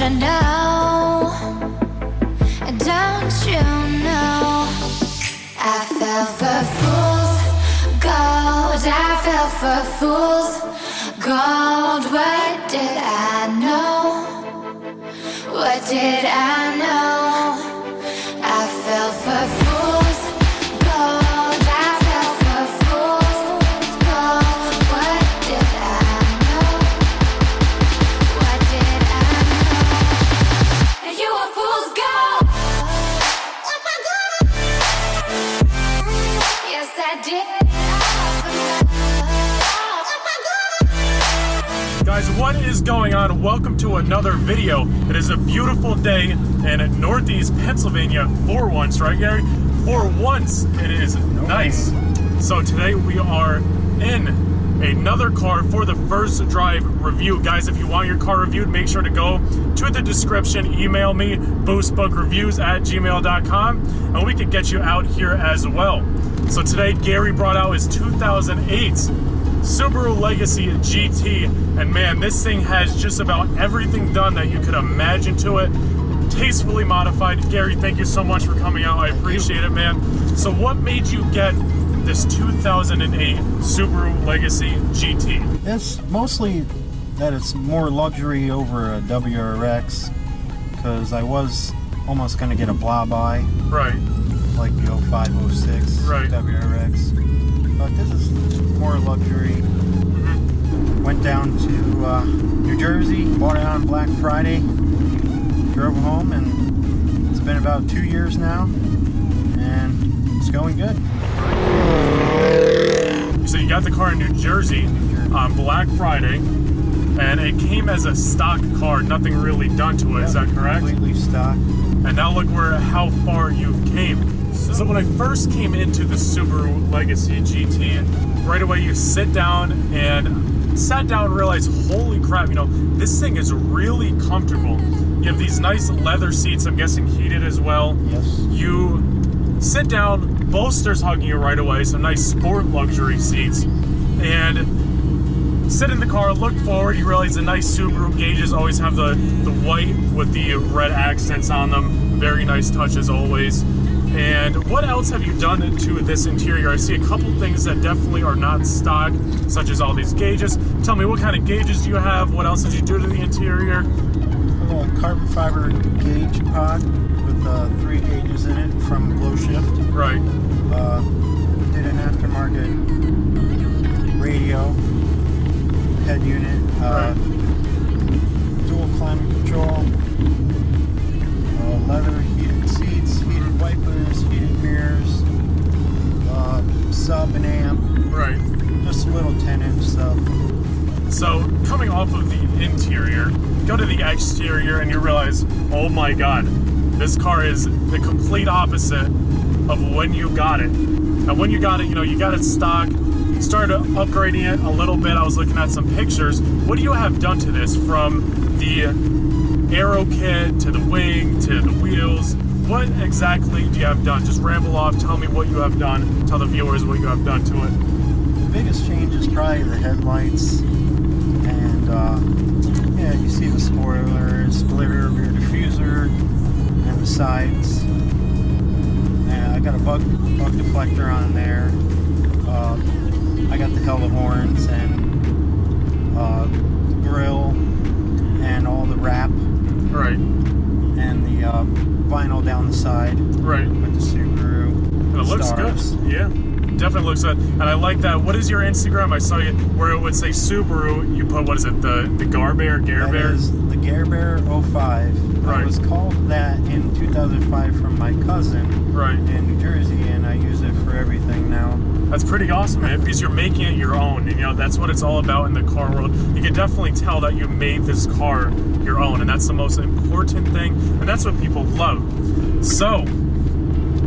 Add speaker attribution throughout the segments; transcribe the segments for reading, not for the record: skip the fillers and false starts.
Speaker 1: you know? Don't you know? I fell for fool's gold. I fell for fool's gold. What did I know? What did I know? I fell for fool's gold. I fell for fool's gold. What did I know? What did I know? You were fool's gold. Yes, I did.
Speaker 2: Guys, what is going on? Welcome to another video. It is a beautiful day in Northeast Pennsylvania for once, right, Gary? For once, it is nice. So today we are in another car for the first drive review. Guys, if you want your car reviewed, make sure to go to the description, email me, boostbookreviews@gmail.com, and we can get you out here as well. So today, Gary brought out his 2008 Subaru Legacy GT, and man, this thing has just about everything done that you could imagine to it. Tastefully modified. Gary, thank you so much for coming out. I appreciate it, man. So what made you get this 2008 Subaru Legacy GT?
Speaker 3: It's mostly that it's more luxury over a WRX, because I was almost going to get a blah-by,
Speaker 2: Right.
Speaker 3: like the 0506
Speaker 2: Right.
Speaker 3: WRX. But this is more luxury. Went down to New Jersey, bought it on Black Friday, drove home, and it's been about 2 years now, and it's going good.
Speaker 2: So you got the car in New Jersey on Black Friday, and it came as a stock car, nothing really done to it. Is that correct?
Speaker 3: Completely stock.
Speaker 2: And now look how far you've came. So when I first came into the Subaru Legacy GT, right away you sat down and realized, holy crap, you know, this thing is really comfortable. You have these nice leather seats, I'm guessing heated as well.
Speaker 3: Yes.
Speaker 2: You sit down, bolsters hugging you right away, some nice sport luxury seats, and sit in the car, look forward, you realize the nice Subaru gauges always have the white with the red accents on them. Very nice touch as always. And what else have you done to this interior? I see a couple things that definitely are not stock, such as all these gauges. Tell me, what kind of gauges do you have? What else did you do to the interior?
Speaker 3: A little carbon fiber gauge pod with 3 gauges in it from Glow Shift.
Speaker 2: Right.
Speaker 3: Did an aftermarket radio head unit,
Speaker 2: Right.
Speaker 3: dual climate control, leather heated seats, heated wipers, heated mirrors, sub and amp.
Speaker 2: Right.
Speaker 3: Just a little 10-inch stuff.
Speaker 2: So coming off of the interior, go to the exterior and you realize, oh my God, this car is the complete opposite of when you got it. And when you got it, you know, you got it stock, started upgrading it a little bit. I was looking at some pictures. What do you have done to this, from the aero kit to the wing to the wheels? What exactly do you have done? Just ramble off, tell me what you have done, tell the viewers what you have done to it.
Speaker 3: The biggest change is probably the headlights, and yeah, you see the spoiler, splitter, rear diffuser, and the sides. And I got a bug deflector on there. I got the hella horns and grill and all the wrap.
Speaker 2: Right.
Speaker 3: And the vinyl down the side.
Speaker 2: Right.
Speaker 3: With the Subaru.
Speaker 2: And it looks
Speaker 3: stars.
Speaker 2: good. Yeah. Definitely looks good. And I like that. What is your Instagram? I saw you where it would say Subaru. You put, what is it? The Gare Bear?
Speaker 3: That is the Gare Bear 05.
Speaker 2: Right.
Speaker 3: It was called that in 2005 from my cousin.
Speaker 2: Right.
Speaker 3: In New Jersey, and I use it for everything now.
Speaker 2: That's pretty awesome, man, because you're making it your own. And, you know, that's what it's all about in the car world. You can definitely tell that you made this car your own, and that's the most important thing, and that's what people love. So,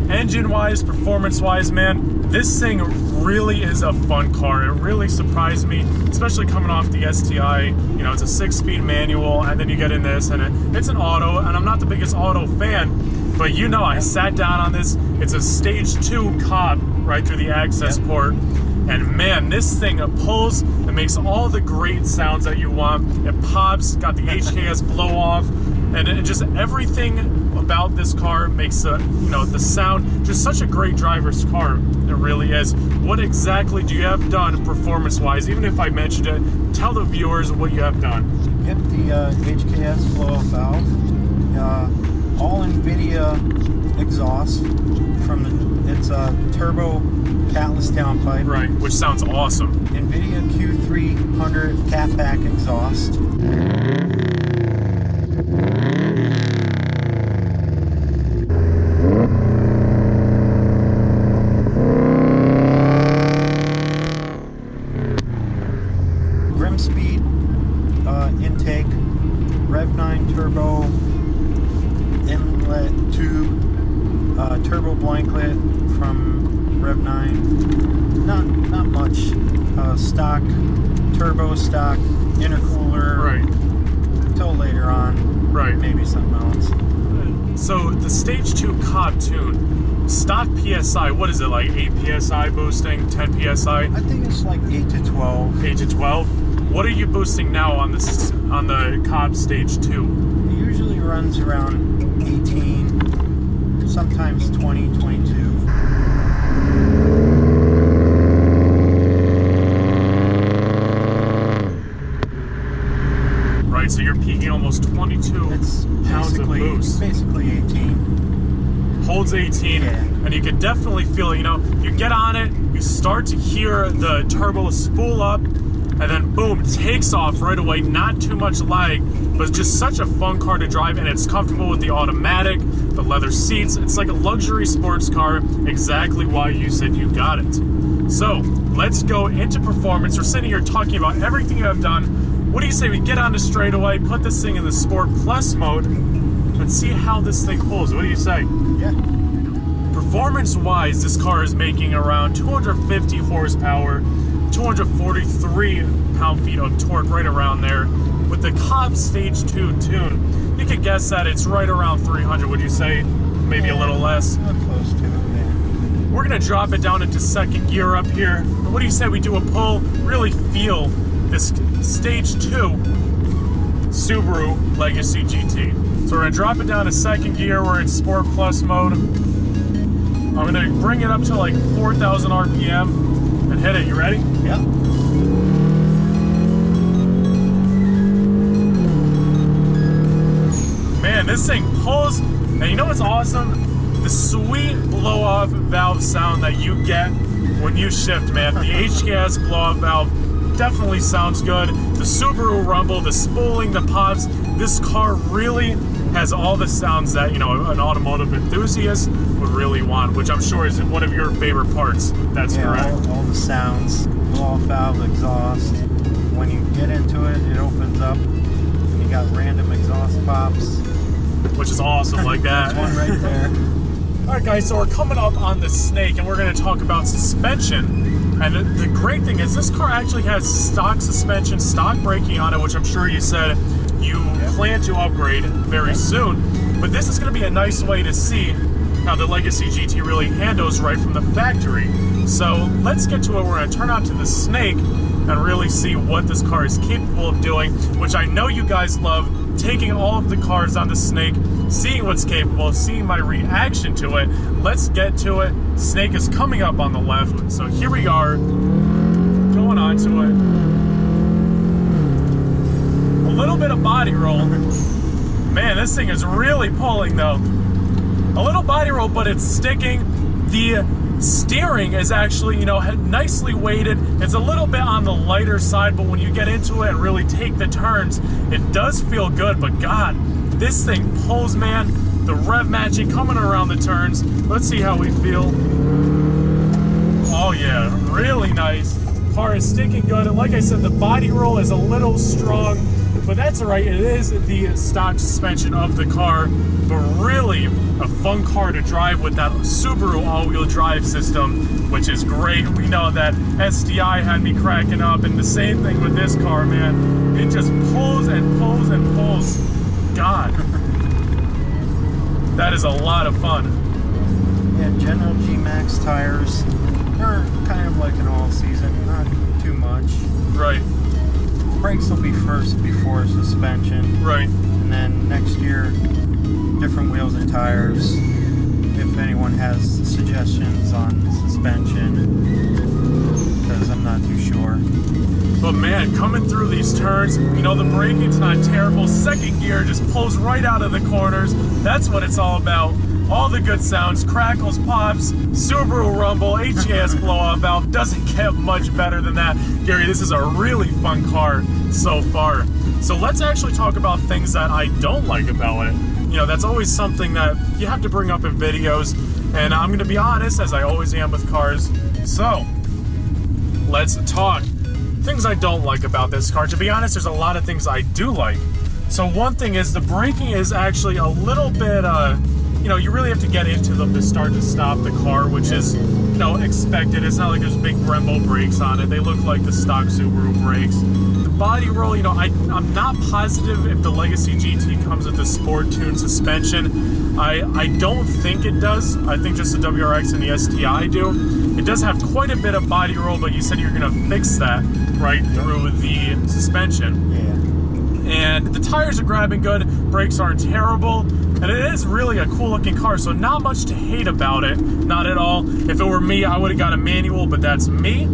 Speaker 2: engine-wise, performance-wise, man, this thing really is a fun car. It really surprised me, especially coming off the STI. You know, it's a 6-speed manual, and then you get in this, and it's an auto, and I'm not the biggest auto fan, but you know, I sat down on this. It's a stage 2 Cobb right through the access port, and man, this thing pulls. It makes all the great sounds that you want. It pops, got the HKS blow off, and just everything about this car makes the sound just such a great driver's car. It really is. What exactly do you have done performance-wise? Even if I mentioned it, tell the viewers what you have done.
Speaker 3: Yep, the HKS blow-off valve, all Invidia exhaust from it's a turbo catless downpipe.
Speaker 2: Right, which sounds awesome.
Speaker 3: Invidia Q300 catback exhaust. Rim speed intake, Rev 9 turbo inlet tube, turbo blanklet from Rev 9. Not much. Stock turbo, stock intercooler.
Speaker 2: Right.
Speaker 3: Till later on.
Speaker 2: Right.
Speaker 3: Maybe something else.
Speaker 2: So the Stage 2 Cobb tune, stock PSI, what is it, like 8 PSI boosting, 10 PSI?
Speaker 3: I think it's like 8 to 12.
Speaker 2: 8 to 12? What are you boosting now on the Cobb Stage 2?
Speaker 3: It usually runs around 18, sometimes 20, 22.
Speaker 2: Right, so you're peaking almost 22
Speaker 3: It's
Speaker 2: pounds of boost.
Speaker 3: basically 18.
Speaker 2: Holds 18,
Speaker 3: Yeah.
Speaker 2: and you can definitely feel it. You get on it, you start to hear the turbo spool up, and then boom, takes off right away. Not too much lag, but just such a fun car to drive, and it's comfortable with the automatic, the leather seats. It's like a luxury sports car, exactly why you said you got it. So let's go into performance. We're sitting here talking about everything you have done. What do you say we get on to straightaway, put this thing in the Sport Plus mode, and see how this thing pulls? What do you say?
Speaker 3: Yeah.
Speaker 2: Performance-wise, this car is making around 250 horsepower, 243 pound-feet of torque, right around there. With the Cobb Stage 2 tune, you could guess that it's right around 300, would you say? Maybe a little less?
Speaker 3: Close to it, yeah.
Speaker 2: We're gonna drop it down into second gear up here. What do you say we do a pull, really feel this Stage 2 Subaru Legacy GT. So we're gonna drop it down to second gear. We're in Sport Plus mode. I'm gonna bring it up to like 4,000 RPM and hit it. You ready?
Speaker 3: Yeah.
Speaker 2: Man, this thing pulls, and you know what's awesome? The sweet blow-off valve sound that you get when you shift, man. The HKS blow-off valve definitely sounds good. The Subaru rumble, the spooling, the pops. This car really has all the sounds that, an automotive enthusiast would really want, which I'm sure is one of your favorite parts. That's correct.
Speaker 3: All the sounds, blow-off valve, exhaust. When you get into it, it opens up, and you got random exhaust pops.
Speaker 2: Which is awesome, like that.
Speaker 3: There's one right there.
Speaker 2: All right, guys, so we're coming up on the Snake, and we're going to talk about suspension. And the great thing is this car actually has stock suspension, stock braking on it, which I'm sure you said you plan to upgrade very soon. But this is going to be a nice way to see how the Legacy GT really handles right from the factory. So let's get to it. We're going to turn on to the Snake and really see what this car is capable of doing, which I know you guys love, taking all of the cars on the Snake, seeing what's capable, seeing my reaction to it. Let's get to it. Snake is coming up on the left. So here we are, going on to it. A little bit of body roll. Man, this thing is really pulling though. A little body roll, but it's sticking. The steering is actually, nicely weighted. It's a little bit on the lighter side, but when you get into it and really take the turns, it does feel good. But God, this thing pulls, man. The rev matching coming around the turns. Let's see how we feel. Oh yeah, really nice. Car is sticking good. And like I said, the body roll is a little strong, but that's all right. It is the stock suspension of the car, but really a fun car to drive with that Subaru all-wheel drive system, which is great. We know that STI had me cracking up, and the same thing with this car, man. It just pulls and pulls and pulls. God, that is a lot of fun.
Speaker 3: Yeah, General G-Max tires. They're kind of like an all-season, not too much.
Speaker 2: Right.
Speaker 3: brakes will be first before suspension.
Speaker 2: Right.
Speaker 3: And then next year, different wheels and tires. If anyone has suggestions on suspension, because I'm not too sure.
Speaker 2: But man, coming through these turns, you know, the braking's not terrible. Second gear just pulls right out of the corners. That's what it's all about. All the good sounds, crackles, pops, Subaru rumble, HES blow-up valve. Doesn't get much better than that. Gary, this is a really fun car so far. So let's actually talk about things that I don't like about it. You know, that's always something that you have to bring up in videos. And I'm going to be honest, as I always am with cars. So, let's talk. Things I don't like about this car. To be honest, there's a lot of things I do like. So one thing is the braking is actually a little bit, you know, you really have to get into them to start to stop the car, which is, you know, expected. It's not like there's big Brembo brakes on it. They look like the stock Subaru brakes. The body roll, you know, I'm not positive if the Legacy GT comes with the Sport Tune suspension. I don't think it does. I think just the WRX and the STI do. It does have quite a bit of body roll, but you said you're going to fix that right through the suspension.
Speaker 3: Yeah.
Speaker 2: And the tires are grabbing good, brakes aren't terrible, and it is really a cool looking car, so not much to hate about it, not at all. If it were me, I would have got a manual, but that's me.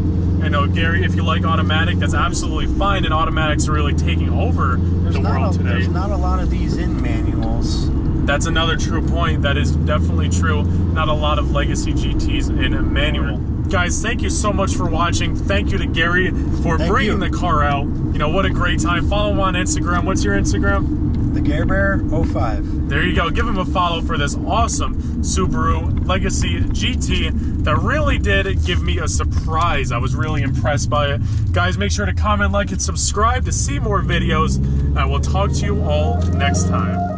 Speaker 2: I know, Gary, if you like automatic, that's absolutely fine, and automatics are really taking over the world today.
Speaker 3: There's not a lot of these in manuals.
Speaker 2: That's another true point. That is definitely true. Not a lot of Legacy GTs in a manual. Guys, thank you so much for watching. Thank you to Gary for bringing the car out. You know, what a great time. Follow him on Instagram. What's your Instagram?
Speaker 3: The Gear Bear 05.
Speaker 2: There you go. Give him a follow for this awesome Subaru Legacy GT that really did give me a surprise. I was really impressed by it. Guys, make sure to comment, like, and subscribe to see more videos. I will talk to you all next time.